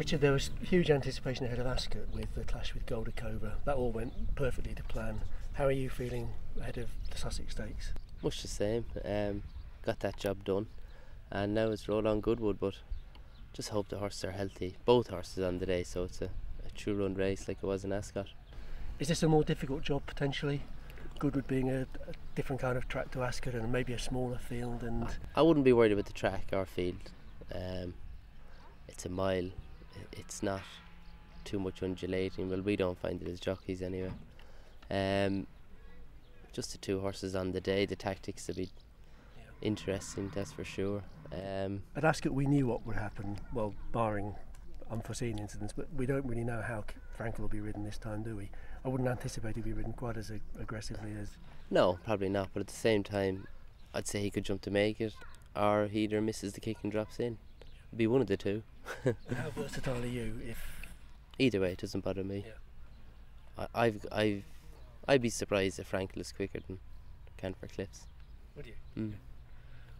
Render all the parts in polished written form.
Richard, there was huge anticipation ahead of Ascot with the clash with Goldacova. That all went perfectly to plan. How are you feeling ahead of the Sussex Stakes? Much the same. Got that job done, and now it's roll on Goodwood, but just hope the horses are healthy. Both horses on the day, so it's a true run race like it was in Ascot. Is this a more difficult job potentially? Goodwood being a different kind of track to Ascot and maybe a smaller field. And I wouldn't be worried about the track or field. It's a mile. It's not too much undulating. Well, we don't find it as jockeys anyway. Just the two horses on the day. The tactics will be interesting, that's for sure. At Ascot we knew what would happen, well, barring unforeseen incidents, but we don't really know how Frankel will be ridden this time, do we? I wouldn't anticipate he'd be ridden quite as aggressively as... No, probably not, but at the same time I'd say he could jump to make it, or he either misses the kick and drops in. It'd be one of the two. How versatile are you? Either way, it doesn't bother me. Yeah. I'd be surprised if Frankel is quicker than Canford Clips. Would you? Mm.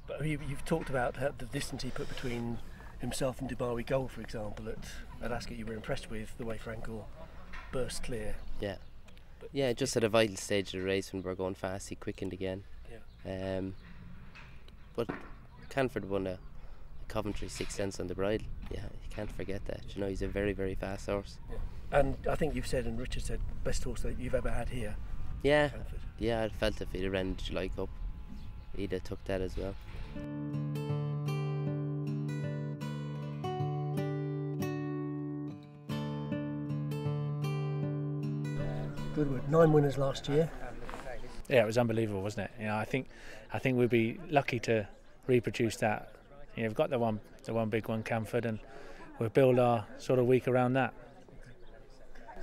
But you've talked about the distance he put between himself and Dubai Gold, for example, at Ascot. You were impressed with the way Frankel burst clear. Yeah. Yeah, just at a vital stage of the race when we're going fast, he quickened again. Yeah. But Canford won a Coventry 6 cents on the bridle. Yeah, you can't forget that. You know, he's a very, very fast horse. Yeah. And I think you've said, and Richard said, best horse that you've ever had here. Yeah. Canford. Yeah, I felt if he'd have ran the July Cup, he'd have took that as well. Goodwood, 9 winners last year. Yeah, it was unbelievable, wasn't it? You know, I think we'd be lucky to reproduce that. You know, we've got the one big one, Canford, and we'll build our sort of week around that.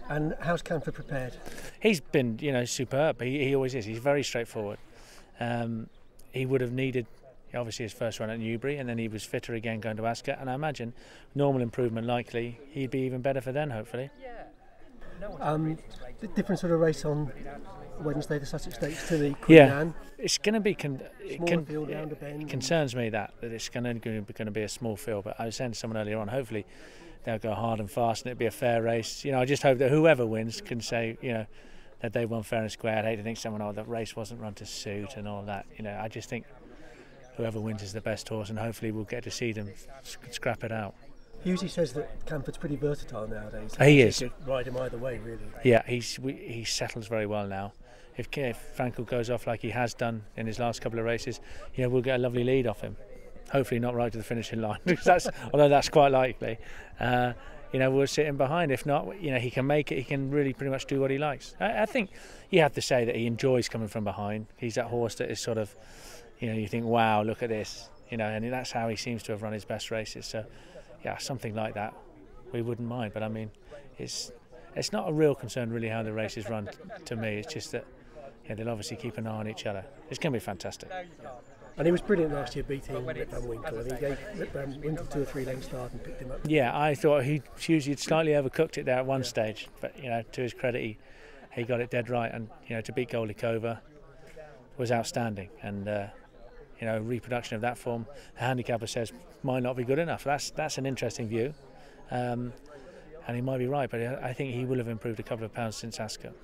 And how's Canford prepared? He's been, superb. He always is. He's very straightforward. He would have needed, obviously, his first run at Newbury, and then he was fitter again going to Ascot. And I imagine normal improvement likely. He'd be even better for then, hopefully. Different sort of race on Wednesday, the Sussex Stakes to the Queen Anne. It's going to be field round a bend. It concerns me that it's going to be a small field. But I was saying to someone earlier on, hopefully they'll go hard and fast and it'll be a fair race. I just hope that whoever wins can say, that they won fair and square. I'd hate to think someone, the race wasn't run to suit and all that. I just think whoever wins is the best horse, and hopefully we'll get to see them scrap it out. Husey says that Canford's pretty versatile nowadays. He is. You could ride him either way, really. Yeah, he settles very well now. If Frankel goes off like he has done in his last couple of races, we'll get a lovely lead off him. Hopefully not right to the finishing line, because although that's quite likely. We'll sit him behind. If not, he can make it. He can really pretty much do what he likes. I think you have to say that he enjoys coming from behind. He's that horse that is sort of, you think, wow, look at this, and that's how he seems to have run his best races. So, yeah, something like that, we wouldn't mind. But I mean, it's not a real concern really how the race is run to me. It's just that they'll obviously keep an eye on each other. It's going to be fantastic. And he was brilliant last year beating Rip Van Winkle. I think he gave Rip Van Winkle 2 or 3 length start and picked him up. Yeah, I thought he'd slightly overcooked it there at one stage, but to his credit, he got it dead right, and to beat Goldacova was outstanding. And reproduction of that form, the handicapper says might not be good enough. That's an interesting view, and he might be right, but I think he will have improved a couple of pounds since Ascot.